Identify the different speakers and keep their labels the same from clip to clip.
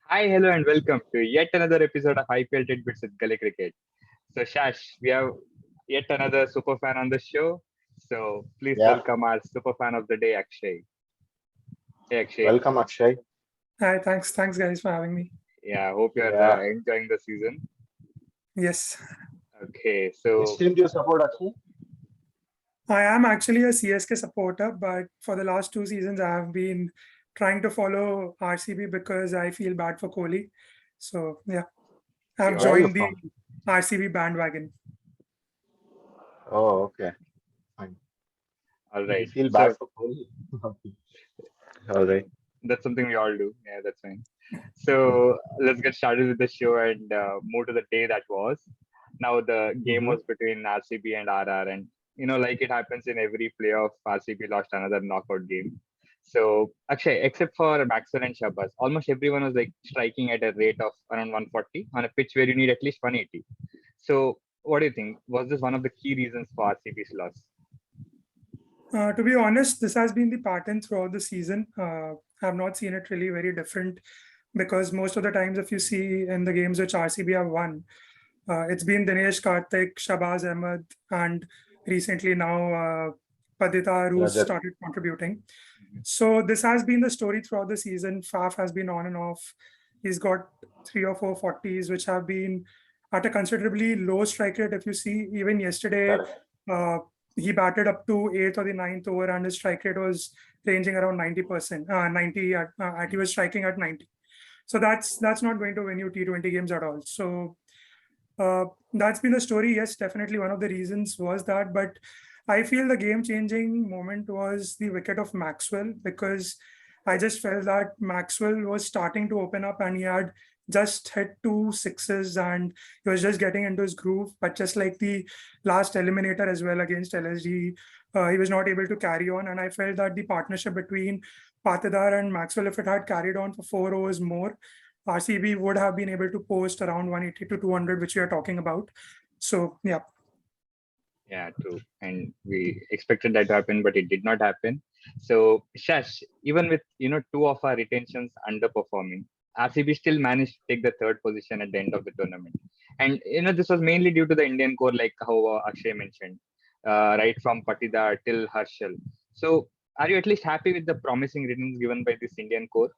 Speaker 1: Hi, hello, and welcome to yet another episode of IPL Titbits with Gully Cricket. So, Shash, we have yet another super fan on the show. So, please
Speaker 2: Yeah,
Speaker 1: welcome our super fan of the day, Akshay. Hey, Akshay.
Speaker 2: welcome Akshay.
Speaker 3: Hi, thanks guys for having me.
Speaker 1: Yeah, hope you're
Speaker 2: Yeah,
Speaker 1: enjoying the season.
Speaker 3: Yes,
Speaker 1: Okay,
Speaker 2: which
Speaker 1: so
Speaker 2: team do you support, Akshay?
Speaker 3: I am actually a CSK supporter, but for the last two seasons, I have been trying to follow RCB because I feel bad for Kohli. So yeah, I've
Speaker 1: you're
Speaker 2: Where are you
Speaker 3: joined the
Speaker 2: from?
Speaker 3: RCB bandwagon.
Speaker 2: Oh, okay, fine.
Speaker 1: all
Speaker 2: You
Speaker 1: right.
Speaker 2: feel bad
Speaker 1: So,
Speaker 2: for Kohli? Okay. All right.
Speaker 1: that's something we all do. Yeah, that's fine. So, let's get started with the show and move to the day that was. Now, the game
Speaker 2: Mm-hmm.
Speaker 1: was between RCB and RR, and like it happens in every playoff, RCB lost another knockout game. So, Akshay, except for Maxwell and Shabazz, almost everyone was like striking at a rate of around 140 on a pitch where you need at least 180. So, what do you think? Was this one of the key reasons for RCB's loss?
Speaker 3: To be honest, this has been the pattern throughout the season. I've not seen it really very different because most of the times, if you see in the games which RCB have won, it's been Dinesh Karthik, Shabazz Ahmed, and recently now Padita who's
Speaker 2: Rajat.
Speaker 3: started contributing.
Speaker 1: Mhm.
Speaker 3: So this has been the story throughout the season. Faf has been on and off. He's got 3 or 4 40s, which have been at a considerably low strike rate. If you see, even yesterday,
Speaker 2: Correct.
Speaker 3: uh, he batted up to eighth or the ninth over, and his strike rate was ranging around 90%. 90 at he was striking at 90. So that's not going to win you T20 games at all. So that's been the story. Yes, definitely one of the reasons was that. But I feel the game changing moment was the wicket of Maxwell because I just felt that Maxwell was starting to open up and he had just hit 2 sixes and he was just getting into his groove. But just like the last eliminator as well against LSG, he was not able to carry on. And I felt that the partnership between Patidar and Maxwell, if it had carried on for 4 overs more, RCB would have been able to post around 180 to 200, which we are talking about. So, yeah.
Speaker 1: Yeah, true. And we expected that to happen, but it did not happen. So, Shash, even with two of our retentions underperforming, RCB still managed to take the third position at the end of the tournament. And this was mainly due to the Indian core, like how Akshay mentioned, right from Patida till Harshal. So, are you at least happy with the promising returns given by this Indian core?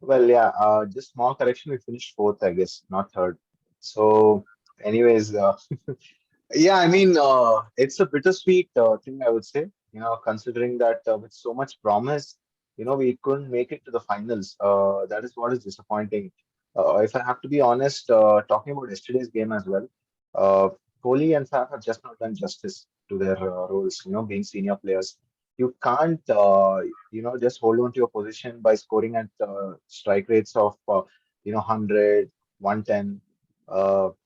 Speaker 2: Well, yeah. Just small correction. We finished fourth, I guess, not third. So, anyways, yeah. I mean, it's a bittersweet thing, I would say. Considering that with so much promise, we couldn't make it to the finals. That is what is disappointing. If I have to be honest, talking about yesterday's game as well, uh, Kohli and Faf have just not done justice to their roles. Being senior players, you can't, just hold on to your position by scoring at strike rates of, 100, 110.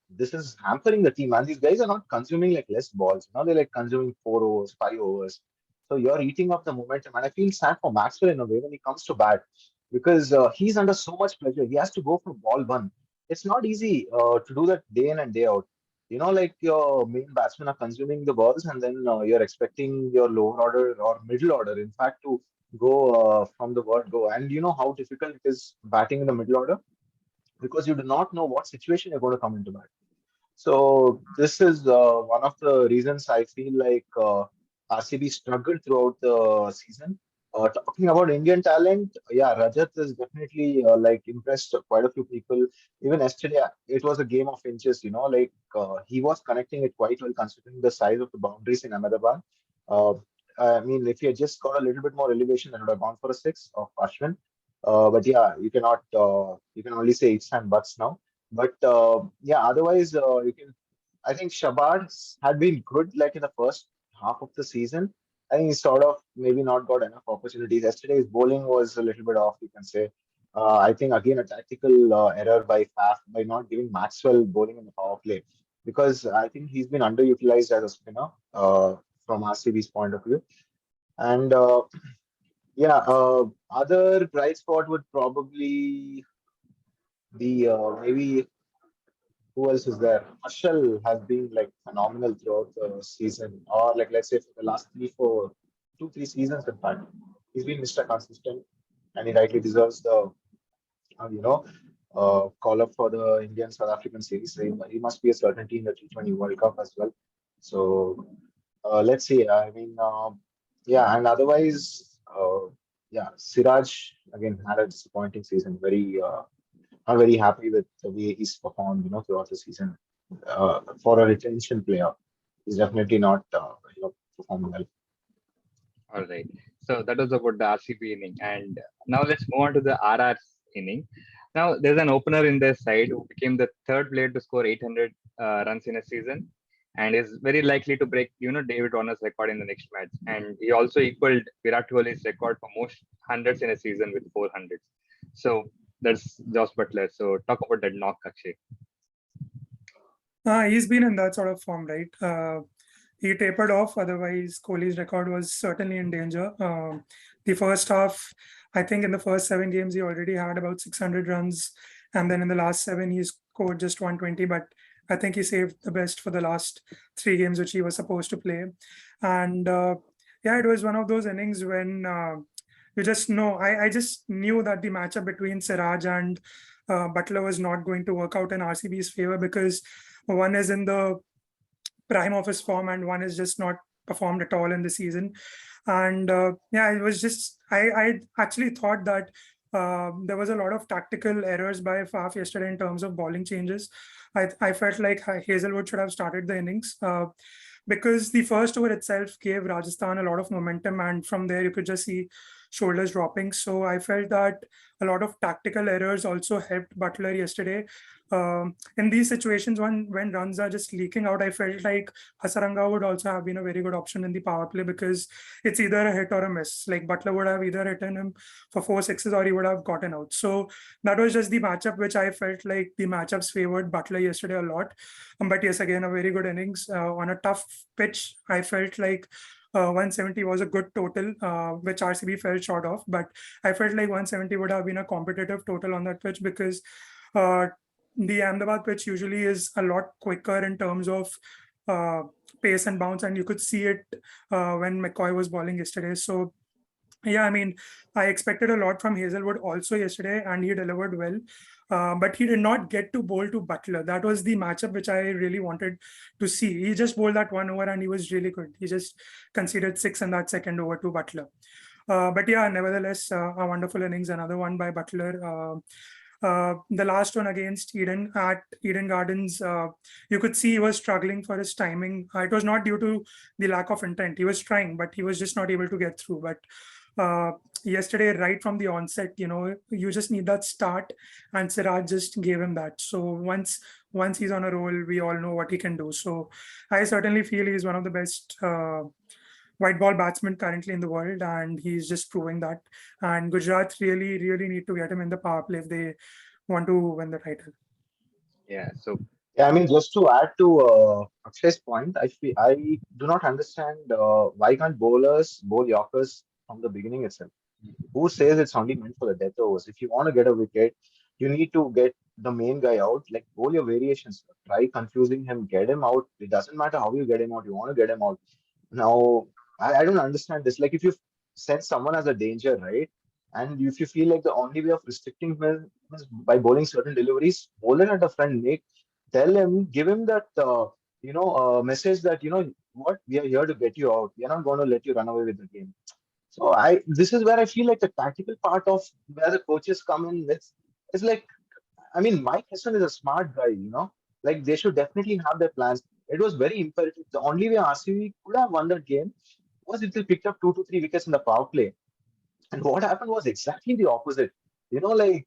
Speaker 2: This is hampering the team, and these guys are not consuming like less balls. They're like consuming 4 overs, 5 overs. So you're eating up the momentum, and I feel sad for Maxwell in a way when he comes to bat because he's under so much pressure. He has to go for ball one. It's not easy to do that day in and day out. Like your main batsmen are consuming the balls, and then you're expecting your lower order or middle order, in fact, to go from the word go. And you know how difficult it is batting in the middle order because you do not know what situation you're going to come into bat. So this is one of the reasons I feel like RCB struggled throughout the season. Talking about Indian talent, yeah, Rajat is definitely like impressed quite a few people. Even yesterday, it was a game of inches. Like he was connecting it quite well considering the size of the boundaries in Ahmedabad. Uh, I mean, if he had just got a little bit more elevation, that would have gone for a six of Ashwin. But yeah, you cannot. You can only say ifs and buts now. But yeah, otherwise, you can. I think Shabazz had been good like in the first half of the season. I think he sort of maybe not got enough opportunities. Yesterday's bowling was a little bit off, you can say. I think again a tactical error by Faf by not giving Maxwell bowling in the power play because I think he's been underutilized as a spinner from RCB's point of view. And yeah, other bright spot would probably be maybe who else is there? Marshall has been like phenomenal throughout the season, or like let's say for the last 3 seasons, in fact. He's been Mr. Consistent and he rightly deserves the call up for the Indian South African series. So he must be a certainty in the T20 World Cup as well. So let's see. I mean, yeah, and otherwise, yeah, Siraj again had a disappointing season. Not very happy with the way he's performed, throughout the season. For a retention player, he's definitely not, performed well.
Speaker 1: All right. So that was about the RCB inning. And now let's move on to the RR inning. Now there's an opener in their side who became the third player to score 800 runs in a season and is very likely to break, David Warner's record in the next match. And he also equaled Virat Kohli's record for most hundreds in a season with 400. So that's Josh Butler. So talk about that knock, Akshay.
Speaker 3: He's been in that sort of form, right? He tapered off, otherwise Kohli's record was certainly in danger. The first half, I think in the first 7 games, he already had about 600 runs. And then in the last 7, he scored just 120. But I think he saved the best for the last 3 games, which he was supposed to play. And yeah, it was one of those innings when you just know, I just knew that the matchup between Siraj and Butler was not going to work out in RCB's favor because one is in the prime of his form and one is just not performed at all in the season. And yeah, it was just I actually thought that there was a lot of tactical errors by Faf yesterday in terms of bowling changes. I felt like Hazelwood should have started the innings because the first over itself gave Rajasthan a lot of momentum, and from there you could just see shoulders dropping. So I felt that a lot of tactical errors also helped Butler yesterday. In these situations, when runs are just leaking out, I felt like Hasaranga would also have been a very good option in the power play because it's either a hit or a miss. Like Butler would have either hit him for 4 sixes or he would have gotten out. So that was just the matchup which I felt like the matchups favored Butler yesterday a lot. But yes, again, a very good innings on a tough pitch. I felt like 170 was a good total, which RCB fell short of. But I felt like 170 would have been a competitive total on that pitch because uh, the Ahmedabad pitch usually is a lot quicker in terms of uh, pace and bounce, and you could see it when McCoy was bowling yesterday. So yeah, I mean, I expected a lot from Hazelwood also yesterday, and he delivered well. But he did not get to bowl to Butler. That was the matchup which I really wanted to see. He just bowled that 1 over and he was really good. He just conceded 6 in that second over to Butler. But yeah, nevertheless, a wonderful innings, another one by Butler. The last one against Eden at Eden Gardens, you could see he was struggling for his timing. It was not due to the lack of intent. He was trying, but he was just not able to get through. But yesterday, right from the onset, you just need that start, and Siraj just gave him that. So once he's on a roll, we all know what he can do. So I certainly feel he's one of the best white ball batsmen currently in the world, and he's just proving that. And Gujarat really, really need to get him in the power play if they want to win the title.
Speaker 1: Yeah. So
Speaker 2: Yeah, I mean, just to add to Akshay's point, I do not understand why can't bowlers bowl Yorkers from the beginning itself? Who says it's only meant for the death overs? If you want to get a wicket, you need to get the main guy out. Like bowl your variations. Try confusing him, get him out. It doesn't matter how you get him out. You want to get him out. Now, I don't understand this. Like if you sense someone as a danger, right? And if you feel like the only way of restricting him is by bowling certain deliveries, bowl it at the front, tell him, give him that message that what we are here to get you out. We are not going to let you run away with the game. So this is where I feel like the tactical part of where the coaches come in with is like, I mean, Mike Hesson is a smart guy, like they should definitely have their plans. It was very imperative. The only way RCB could have won that game was if they picked up 2 to 3 wickets in the power play. And what happened was exactly the opposite. Like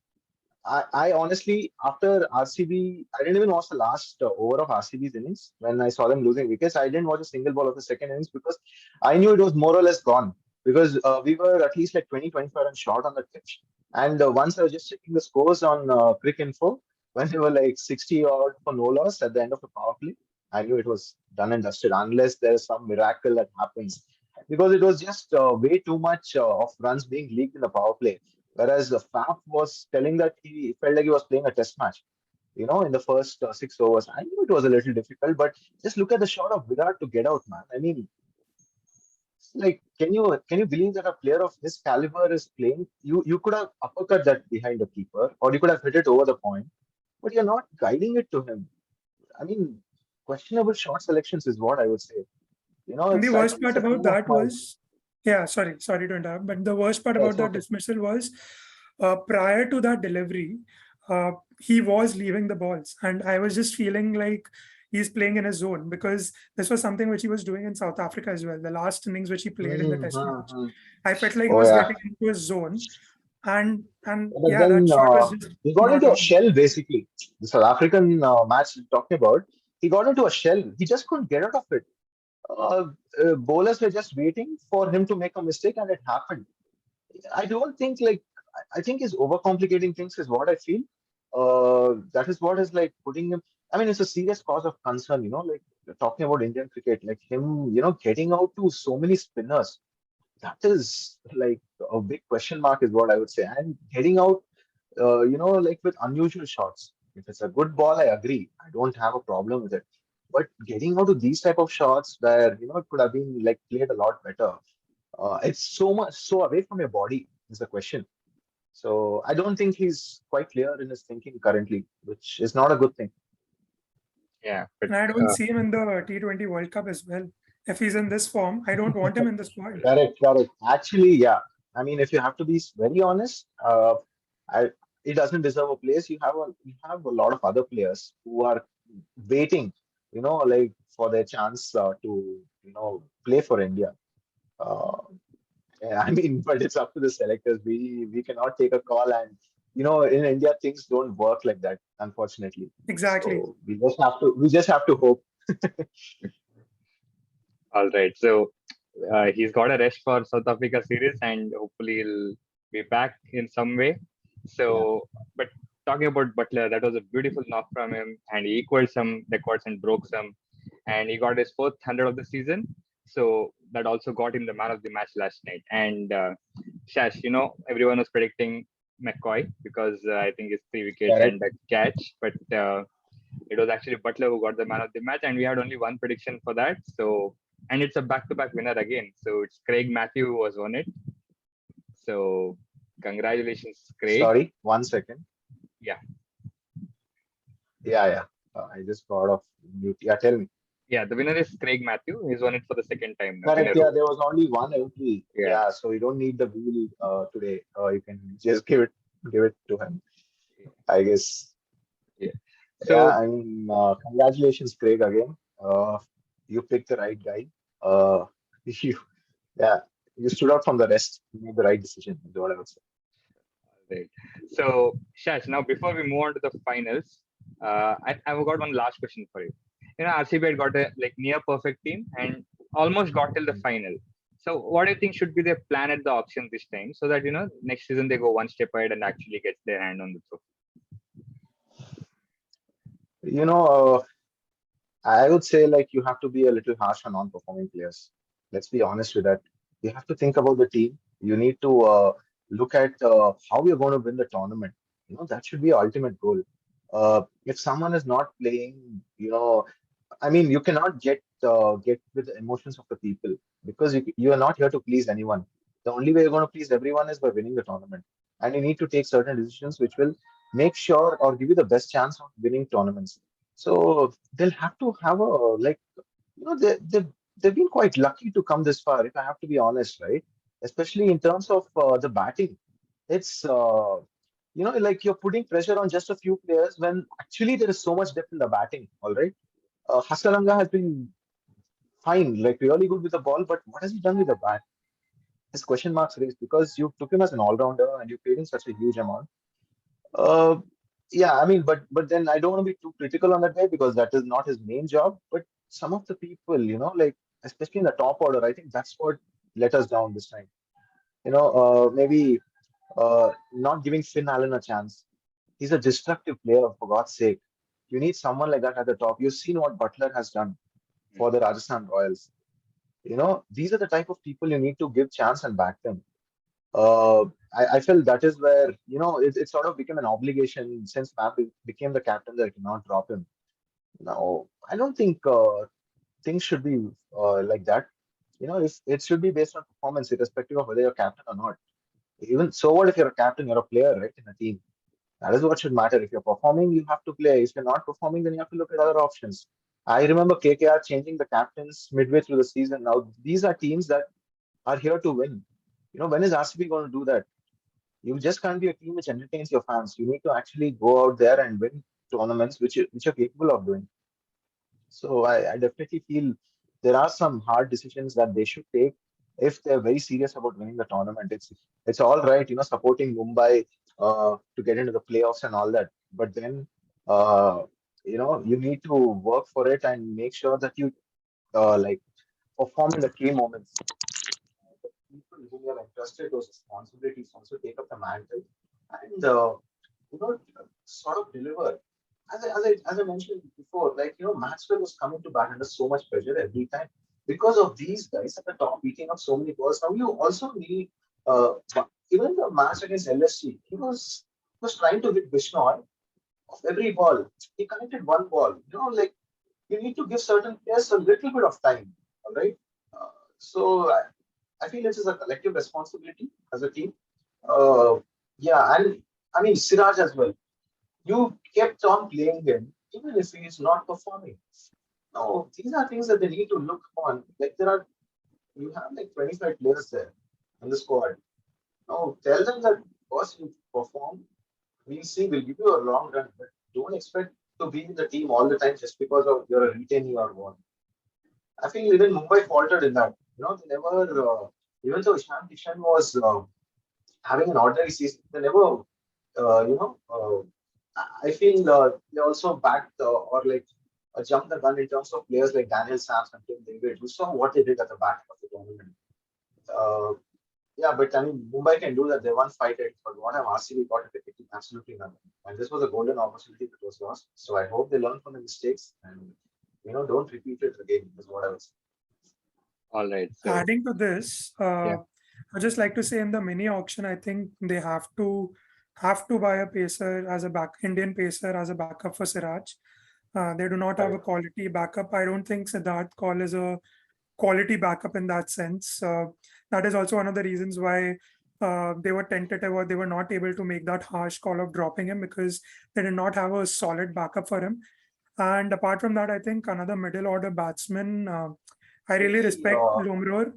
Speaker 2: I honestly, after RCB, I didn't even watch the last over of RCB's innings when I saw them losing wickets. I didn't watch a single ball of the second innings because I knew it was more or less gone because we were at least like 20-25 runs short on the pitch. And once I was just checking the scores on Quick Info, when they were like 60 odd for no loss at the end of the power play, I knew it was done and dusted unless there's some miracle that happens. Because it was just way too much of runs being leaked in the power play. Whereas the Faf was telling that he felt like he was playing a test match, in the first 6 overs. I knew it was a little difficult, but just look at the shot of Virat to get out, man. I mean, Like, can you believe that a player of his caliber is playing? You could have uppercut that behind the keeper, or you could have hit it over the point, but you're not guiding it to him. I mean, questionable shot selections is what I would say.
Speaker 3: And the
Speaker 2: I
Speaker 3: worst
Speaker 2: think it's
Speaker 3: part
Speaker 2: a
Speaker 3: about
Speaker 2: team of
Speaker 3: that
Speaker 2: minds.
Speaker 3: was, yeah, sorry to interrupt, but the worst part
Speaker 2: Yeah,
Speaker 3: about
Speaker 2: it's
Speaker 3: that
Speaker 2: okay.
Speaker 3: dismissal was prior to that delivery, he was leaving the balls. And I was just feeling like he's playing in a zone because this was something which he was doing in South Africa as well. The last innings which he played in the test match,
Speaker 2: Mm-hmm.
Speaker 3: I felt like he
Speaker 2: Oh
Speaker 3: was
Speaker 2: yeah,
Speaker 3: getting into a zone. And
Speaker 2: but
Speaker 3: yeah, that
Speaker 2: then
Speaker 3: shot was just
Speaker 2: he got
Speaker 3: not
Speaker 2: into a
Speaker 3: on.
Speaker 2: shell basically. The South African match we're talking about, he got into a shell. He just couldn't get out of it. Uh, Bowlers were just waiting for him to make a mistake, and it happened. I don't think like I think he's overcomplicating things is what I feel. That is what is like putting him. I mean, it's a serious cause of concern. Like talking about Indian cricket, like him, getting out to so many spinners. That is like a big question mark, is what I would say. And getting out, like with unusual shots. If it's a good ball, I agree. I don't have a problem with it. But getting out to these type of shots where it could have been like played a lot better. It's so much so away from your body is the question. So I don't think he's quite clear in his thinking currently, which is not a good thing.
Speaker 1: Yeah, but
Speaker 3: And I don't see him in the T20 World Cup as well. If he's in this form, I don't want him in the squad.
Speaker 2: Correct, correct. Actually, yeah. I mean, if you have to be very honest, I he doesn't deserve a place. You have a lot of other players who are waiting, like for their chance to play for India. Uh, yeah, I mean, but it's up to the selectors. We cannot take a call, and in India things don't work like that, unfortunately.
Speaker 3: Exactly.
Speaker 2: So we just have to hope.
Speaker 1: all right. So he's got a rest for South Africa series, and hopefully he'll be back in some way.
Speaker 2: Yeah,
Speaker 1: So, but talking about Butler, that was a beautiful knock from him, and he equaled some records and broke some, and he got his fourth 100 of the season. So that also got him the man of the match last night. And Shash, everyone was predicting McCoy because I think it's 3 wickets and
Speaker 2: correct.
Speaker 1: a catch, but it was actually Butler who got the man of the match, and we had only one prediction for that. So, and it's a back-to-back winner again. So it's Craig Matthew who was on it. So congratulations, Craig.
Speaker 2: Sorry, 1 second.
Speaker 1: Yeah,
Speaker 2: Yeah, yeah. I just got off mute. Yeah, tell me.
Speaker 1: yeah. The winner is Craig Matthew. He's won it for the second time now in
Speaker 2: Correct.
Speaker 1: a
Speaker 2: Yeah,
Speaker 1: row.
Speaker 2: there was only one entry.
Speaker 1: Yeah,
Speaker 2: Yeah, so you don't need the wheel today. You can just give it to him, I guess.
Speaker 1: yeah.
Speaker 2: Yeah,
Speaker 1: So
Speaker 2: I mean, congratulations, Craig, again. You picked the right guy. Uh, you, yeah, you stood out from the rest. You made the right decision, is what I would say.
Speaker 1: right. So Shash, now before we move on to the finals, I've got one last question for you. RCB had got a like near perfect team and almost got till the final. So what do you think should be their plan at the auction this time, so that next season they go one step ahead and actually get their hand on the trophy?
Speaker 2: You know, I would say like you have to be a little harsh on non-performing players. Let's be honest with that. You have to think about the team. You need to look at how you're going to win the tournament. That should be your ultimate goal. If someone is not playing, I mean, you cannot get with the emotions of the people because you are not here to please anyone. The only way you're going to please everyone is by winning the tournament, and you need to take certain decisions which will make sure or give you the best chance of winning tournaments. So they'll have to have a like they've been quite lucky to come this far. If I have to be honest, right? Especially in terms of the batting, it's like you're putting pressure on just a few players when actually there is so much depth in the batting. All right, Hasaranga has been fine, like really good with the ball, but what has he done with the bat? His question marks raised because you took him as an all-rounder and you paid him such a huge amount. Uh, yeah, I mean, but then I don't want to be too critical on that guy because that is not his main job. But some of the people, like especially in the top order, I think that's what let us down this time. Maybe not giving Finn Allen a chance. He's a destructive player, for God's sake. You need someone like that at the top. You've seen what Buttler has done for the Rajasthan Royals. These are the type of people you need to give chance and back them. uh, I felt that is where it sort of became an obligation since Pap became the captain that I cannot drop him. Now I don't think things should be like that. if it should be based on performance, irrespective of whether you're captain or not. Even so, what if you're a captain, you're a player, right, in a team? That is what should matter. If you're performing, you have to play. If you're not performing, then you have to look at other options. I remember KKR changing the captains midway through the season. Now, these are teams that are here to win. When is RCB going to do that? You just can't be a team which entertains your fans. You need to actually go out there and win tournaments, which you're capable of doing. So I definitely feel there are some hard decisions that they should take if they're very serious about winning the tournament. It's all right, supporting Mumbai to get into the playoffs and all that. But then you need to work for it and make sure that you like perform in the key moments. The people whom you have entrusted those responsibilities also take up the mantle and sort of deliver. As I mentioned before, Maxwell was coming to bat under so much pressure every time because of these guys at the top beating up so many balls. Now you also need even the match against LSG, he was trying to hit Bishnoi of every ball. He connected one ball. You need to give certain players a little bit of time. All right. So I feel it is a collective responsibility as a team. Uh, yeah, and I mean Siraj as well. You kept on playing him even if he is not performing. No, these are things that they need to look on. You have like 25 players there in the squad. No, tell them that first you perform, we'll see, we'll give you a long run, but don't expect to be in the team all the time just because of you're a retainee or what. I feel even Mumbai faltered in that. They never, even though Ishan Kishan was having an ordinary season, they never, I feel they also backed or like jumped the gun in terms of players like Daniel Sams and Tim David. We saw what they did at the back of the tournament. Uh, yeah, but I mean, Mumbai can do that. They won 5-8, but what have RCB got at the kicking? Absolutely nothing. And this was a golden opportunity that was lost. So I hope they learn from the mistakes and, don't repeat it again, is what I would say.
Speaker 1: All right. So
Speaker 3: Adding to this,
Speaker 1: yeah.
Speaker 3: I'd just like to say in the mini auction, I think they have to buy a pacer as a Indian pacer as a backup for Siraj. They do not have a
Speaker 2: Correct.
Speaker 3: quality backup. I don't think Siddharth Kaul is a quality backup in that sense. That is also one of the reasons why they were tentative or they were not able to make that harsh call of dropping him because they did not have a solid backup for him. And apart from that, I think another middle order batsman. I really
Speaker 2: Maybe,
Speaker 3: respect Lumror.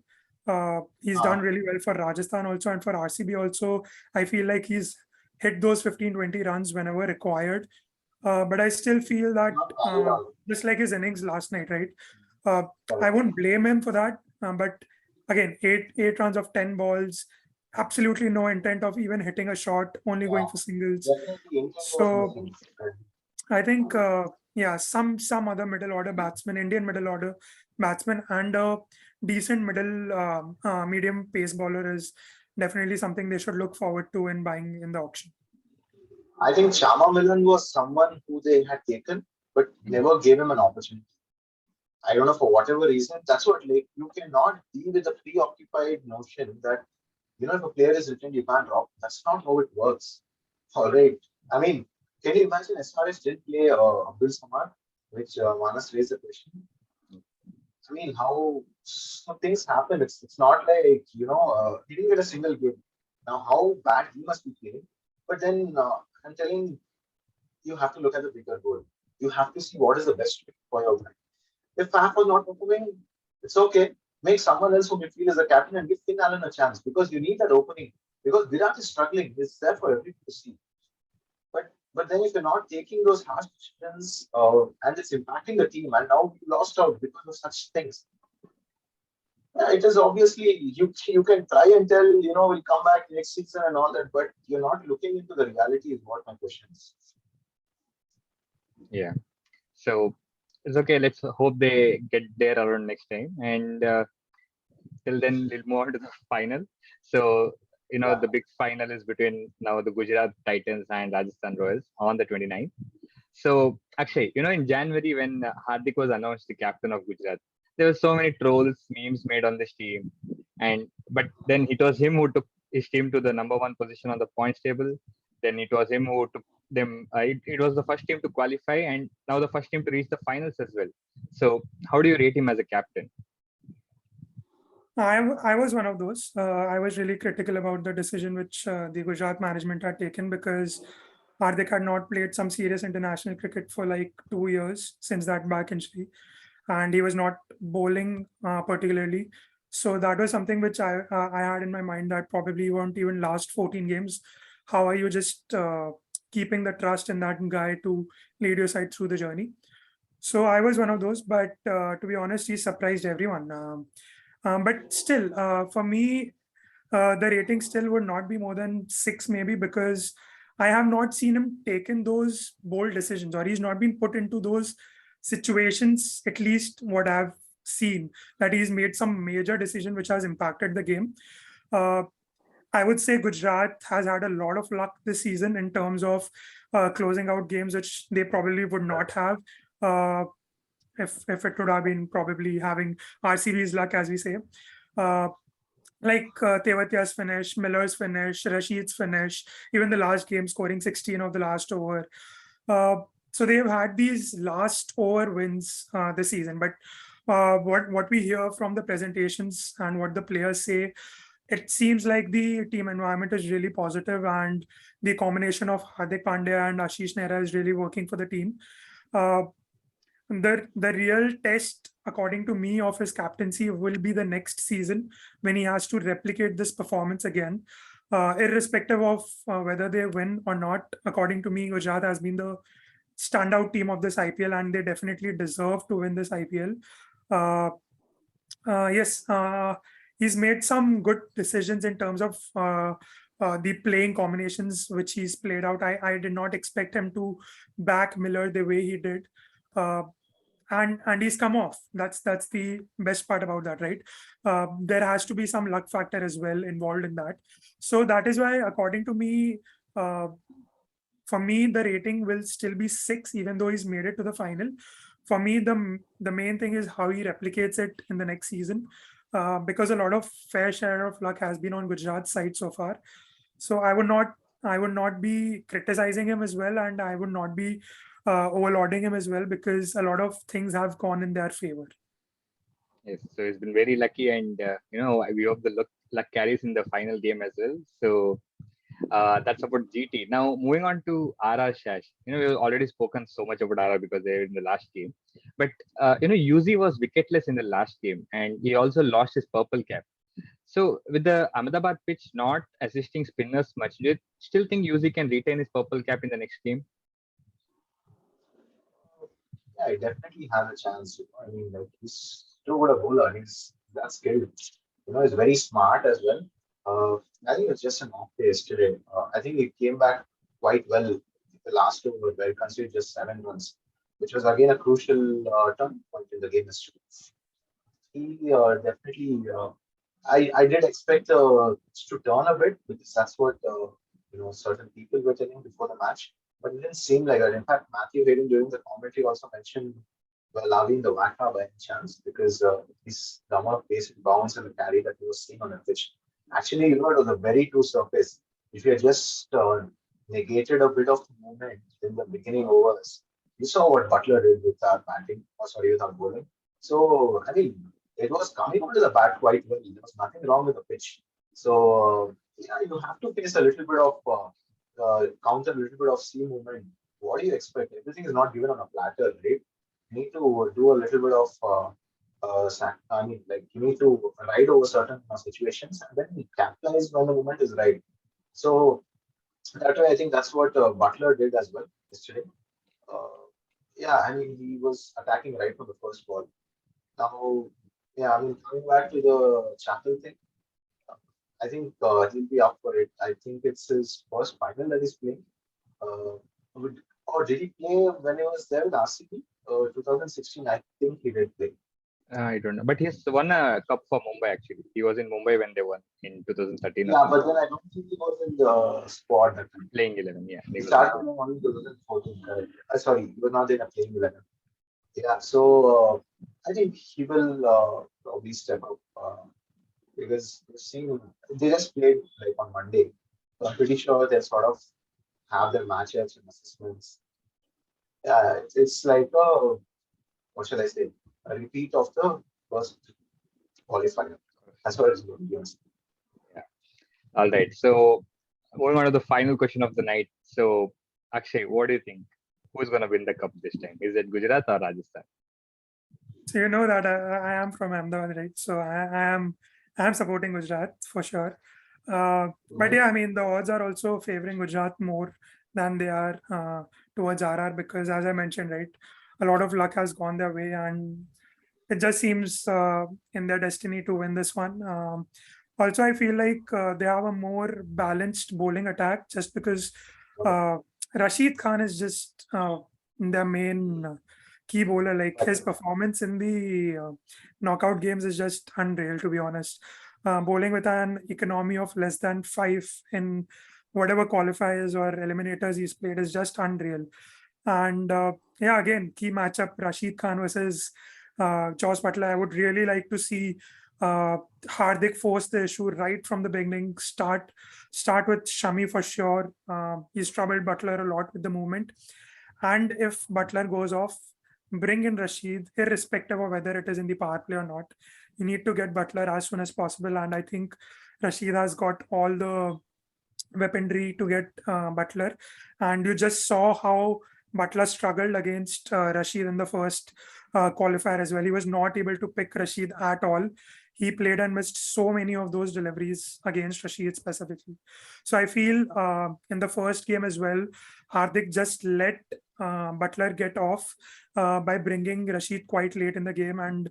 Speaker 3: He's done
Speaker 2: uh,
Speaker 3: really well for Rajasthan also and for RCB also. I feel like he's hit those 15-20 runs whenever required. But I still feel that
Speaker 2: not bad at all.
Speaker 3: just like his innings last night, right? Uh, I
Speaker 2: Correct.
Speaker 3: won't blame him for that. But again, eight runs of 10 balls, absolutely no intent of even hitting a shot, only going for singles.
Speaker 2: Definitely, intent was
Speaker 3: So
Speaker 2: missing.
Speaker 3: I think, yeah, some other middle order batsman, Indian middle order batsman, and a decent medium pace bowler is definitely something they should look forward to in buying in the auction.
Speaker 2: I think Chama Milan was someone who they had taken, but
Speaker 1: Mhm.
Speaker 2: never gave him an opportunity. I don't know for whatever reason. That's what like you cannot be with a preoccupied notion that if a player is written, you can't drop. That's not how it works. All right. I mean, can you imagine SRS didn't play Abdul Samad, which Manas raised the question. I mean, how some things happen. It's not like he didn't get a single game. Now, how bad he must be playing. But then I'm telling you have to look at the bigger goal. You have to see what is the best fit for your brand. If Faf was not performing, it's okay. Make someone else who midfield as a captain and give Finn Allen a chance because you need that opening. Because Virat is struggling. It's there for everyone to see. But then if you're not taking those harsh decisions and it's impacting the team, and now you lost out because of such things. Yeah, it is obviously you can try and tell we'll come back next season and all that, but you're not looking into the reality. Is what my question is.
Speaker 1: Yeah. So it's okay. Let's hope they get there around next time. And till then, we'll move on to the final. So,
Speaker 2: Yeah,
Speaker 1: the big final is between now the Gujarat Titans and Rajasthan Royals on the 29th. So, actually, in January when Hardik was announced the captain of Gujarat, there were so many trolls, memes made on this team. But then it was him who took his team to the number one position on the points table. Then it was him who took them. It was the first team to qualify and now the first team to reach the finals as well. So, how do you rate him as a captain?
Speaker 3: I was one of those. I was really critical about the decision which the Gujarat management had taken, because Hardik had not played some serious international cricket for like 2 years since that back injury, and he was not bowling particularly. So that was something which I had in my mind, that probably won't even last 14 games. How are you just keeping the trust in that guy to lead your side through the journey? So I was one of those, but to be honest, he surprised everyone. But still, for me, the rating still would not be more than 6, maybe, because I have not seen him taken those bold decisions, or he's not been put into those situations, at least what I've seen, that he's made some major decision which has impacted the game. Uh, I would say Gujarat has had a lot of luck this season in terms of closing out games which they probably would not have. Uh, if it would have been probably having RCB's luck, as we say. Uh, like Tewatia's finish, Miller's finish, Rashid's finish, even the last game scoring 16 of the last over. Uh, so they've had these last over wins this season. But what we hear from the presentations and what the players say, it seems like the team environment is really positive, and the combination of Hardik Pandya and Ashish Nehra is really working for the team. Uh, the real test, according to me, of his captaincy will be the next season, when he has to replicate this performance again, irrespective of whether they win or not. According to me, Gujarat has been the standout team of this IPL, and they definitely deserve to win this IPL. Uh, yes, he's made some good decisions in terms of the playing combinations which he's played out. I did not expect him to back Miller the way he did. Uh, and he's come off. That's the best part about that, right? There has to be some luck factor as well involved in that. So that is why, according to me, uh, for me, the rating will still be 6, even though he's made it to the final. For me, the main thing is how he replicates it in the next season, because a lot of fair share of luck has been on Gujarat's side so far. So I would not be criticizing him as well, and I would not be overloading him as well, because a lot of things have gone in their favor.
Speaker 1: Yes, so he's been very lucky, and we hope the luck carries in the final game as well. So that's about GT. Now moving on to RR Shash. We've already spoken so much about RR because they're in the last game, but UZ was wicketless in the last game, and he also lost his purple cap. So with the Ahmedabad pitch not assisting spinners much, do you still think UZ can retain his purple cap in the next game?
Speaker 2: Yeah, he definitely has a chance. I mean, like he's too good a bowler. He's that skilled. He's very smart as well. Uh, I think it was just an off day yesterday. I think he came back quite well the last over, where he conceded just 7 runs, which was again a crucial turning point in the game yesterday. He definitely. I did expect to turn a bit, because that's what certain people were telling before the match, but it didn't seem like that. In fact, Matthew Hayden during the commentary also mentioned Lavi the Waka by any chance, because the amount of pace and bounce and the carry that he was seeing on the pitch. Actually, it was a very true surface. If you had just negated a bit of movement in the beginning overs, you saw what Buttler did with our batting, or sorry, with our bowling. So, I mean, it was coming onto the bat quite well. There was nothing wrong with the pitch. So, yeah, you have to face a little bit of counter, a little bit of sea movement. What do you expect? Everything is not given on a platter, right? You need to do a little bit of I mean, like you need to ride over certain situations and then capitalize when the moment is right. So that way, I think that's what Buttler did as well yesterday. Uh, yeah, I mean, he was attacking right from the first ball. Now, yeah, I mean, coming back to the Chapel thing, uh, I think he'll be up for it. I think it's his first final that he's playing. Uh, or did he play when he was there with RCB? 2016, I think he did play.
Speaker 1: I don't know, but he's won a cup for Mumbai actually. He was in Mumbai when they won in 2013 or
Speaker 2: Yeah, but
Speaker 1: something.
Speaker 2: then I don't think he was in the squad that time.
Speaker 1: Playing 11, yeah.
Speaker 2: He
Speaker 1: They were
Speaker 2: started only 2014, correct? Sorry, he was not in a playing 11. Yeah, so I think he will probably step up because we've seen they just played like on Monday. So I'm pretty sure they sort of have their matchups and assessments. Yeah, it's like what should I say? A repeat of the first qualifier. That's what it's going to be. Honest.
Speaker 1: Yeah. All right. So going on to the final question of the night. So Akshay, what do you think? Who's gonna win the cup this time? Is it Gujarat or Rajasthan?
Speaker 3: So you know that I am from Ahmedabad, right? So I am supporting Gujarat for sure. But yeah, I mean the odds are also favoring Gujarat more than they are towards RR because, as I mentioned, right, a lot of luck has gone their way, and it just seems in their destiny to win this one. Also, I feel like they have a more balanced bowling attack just because uh, Rashid Khan is just their main key bowler. Like his performance in the knockout games is just unreal, to be honest. Bowling with an economy of less than 5 in whatever qualifiers or eliminators he's played is just unreal. And yeah, again, key matchup Rashid Khan versus Josh Buttler. I would really like to see Hardik force the issue right from the beginning. Start with Shami for sure. He's troubled Buttler a lot with the movement. And if Buttler goes off, bring in Rashid, irrespective of whether it is in the power play or not. You need to get Buttler as soon as possible. And I think Rashid has got all the weaponry to get Buttler. And you just saw how Buttler struggled against Rashid in the first qualifier as well. He was not able to pick Rashid at all. He played and missed so many of those deliveries against Rashid specifically. So I feel in the first game as well, Hardik just let Buttler get off by bringing Rashid quite late in the game, and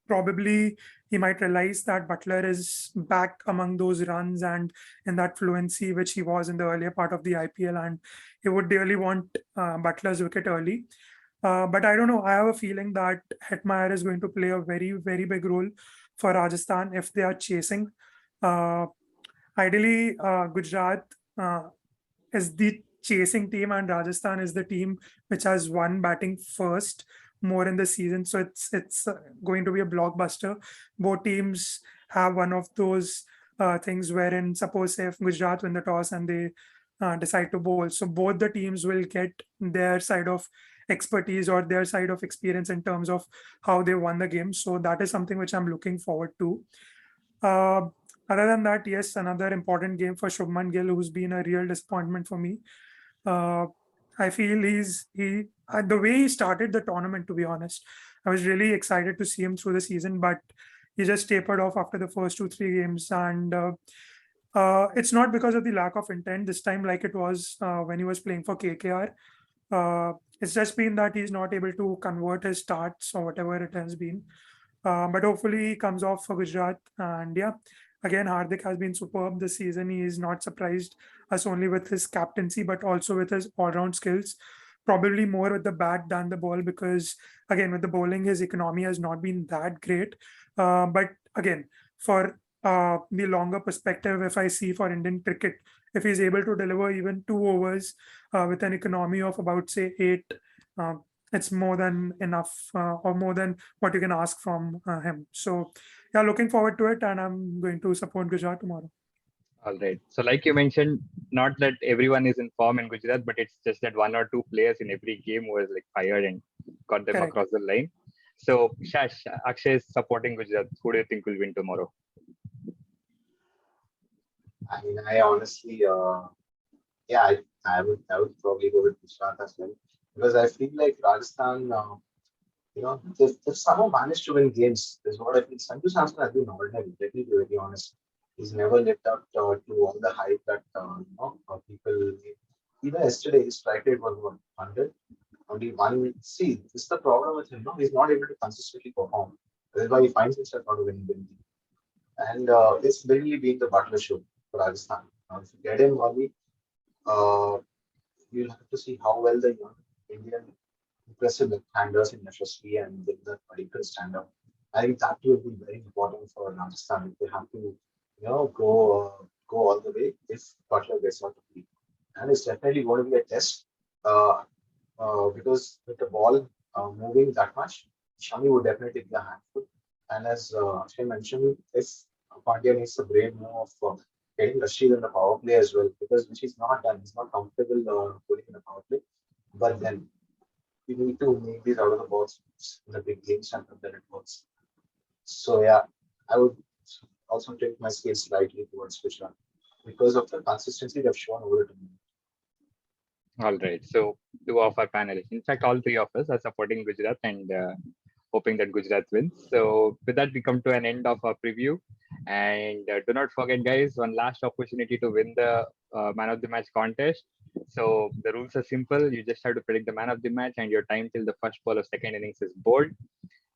Speaker 3: probably he might realize that Buttler is back among those runs and in that fluency which he was in the earlier part of the IPL, and he would really want Butler's wicket early. But I don't know. I have a feeling that Hetmeyer is going to play a very, very big role for Rajasthan if they are chasing. Uh, Ideally, Gujarat is the chasing team, and Rajasthan is the team which has won batting first more in the season. So it's going to be a blockbuster. Both teams have one of those things wherein, suppose if Gujarat win the toss and they decide to bowl, so both the teams will get their side of expertise or their side of experience in terms of how they won the game. So that is something which I'm looking forward to. Uh, Other than that, yes, another important game for Shubman Gill, who's been a real disappointment for me. Uh, I feel he the way he started the tournament. To be honest, I was really excited to see him through the season, but he just tapered off after the first 2 3 games, and it's not because of the lack of intent this time, like it was when he was playing for KKR. It's just been that he's not able to convert his starts or whatever it has been. But hopefully he comes off for Gujarat. And yeah, again, Hardik has been superb this season. He is not surprised us only with his captaincy, but also with his all-round skills. Probably more with the bat than the ball because, again, with the bowling, his economy has not been that great. But again, for the longer perspective, if I see for Indian cricket, if he's able to deliver even 2 overs with an economy of about, say, 8, uh, it's more than enough or more than what you can ask from him. So, yeah, looking forward to it, and I'm going to support Gujarat tomorrow.
Speaker 1: All right. So, like you mentioned, not that everyone is in form in Gujarat, but it's just that one or two players in every game was like fired and got them
Speaker 3: Correct.
Speaker 1: across the line. So, Shash, Akshay is supporting Gujarat. Who do you think will win tomorrow?
Speaker 2: I mean, I honestly, yeah, I would probably go with Gujarat as well because I feel like Rajasthan, they've somehow managed to win games. Is what I feel. Sanju Samson has been ordinary. Let me be very honest. He's never lived up to all the hype that people. Even yesterday, his strike rate was what 100. Only one. See, this is the problem with him. No, he's not able to consistently perform. That's why he finds himself not winning the league. And it's mainly been the Butler show for Rajasthan. If you get him early, uh, you'll have to see how well the young Indian impressive left-handers in Yashasvi and with the particular stand-up. I think that will be very important for Rajasthan if they have to, go all the way if Butler gets out of the league. And it's definitely going to be a test uh, because with the ball moving that much, Shami would definitely be a handful. And as Akshay mentioned, if Pandya needs a brave move of getting Rashid in the power play as well, because which he's not done, he's not comfortable putting in the power play. But then you need to make these out of the box in the big games and then it works. So yeah, I would also take my scale slightly towards Gujarat because of the consistency they've shown over the tournament.
Speaker 1: All right. So two of our panelists, in fact, all three of us are supporting Gujarat and hoping that Gujarat wins. So with that, we come to an end of our preview. And do not forget, guys, one last opportunity to win the man of the match contest. So the rules are simple. You just have to predict the man of the match, and your time till the first ball of second innings is bold.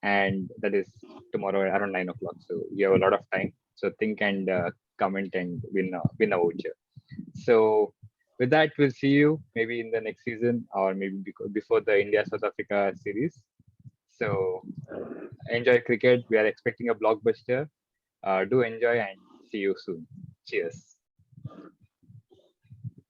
Speaker 1: And that is tomorrow around 9 o'clock. So you have a lot of time. So think and comment and win a voucher. So with that, we'll see you maybe in the next season or maybe before the India South Africa series. So enjoy cricket. We are expecting a blockbuster. Do enjoy and see you soon. Cheers.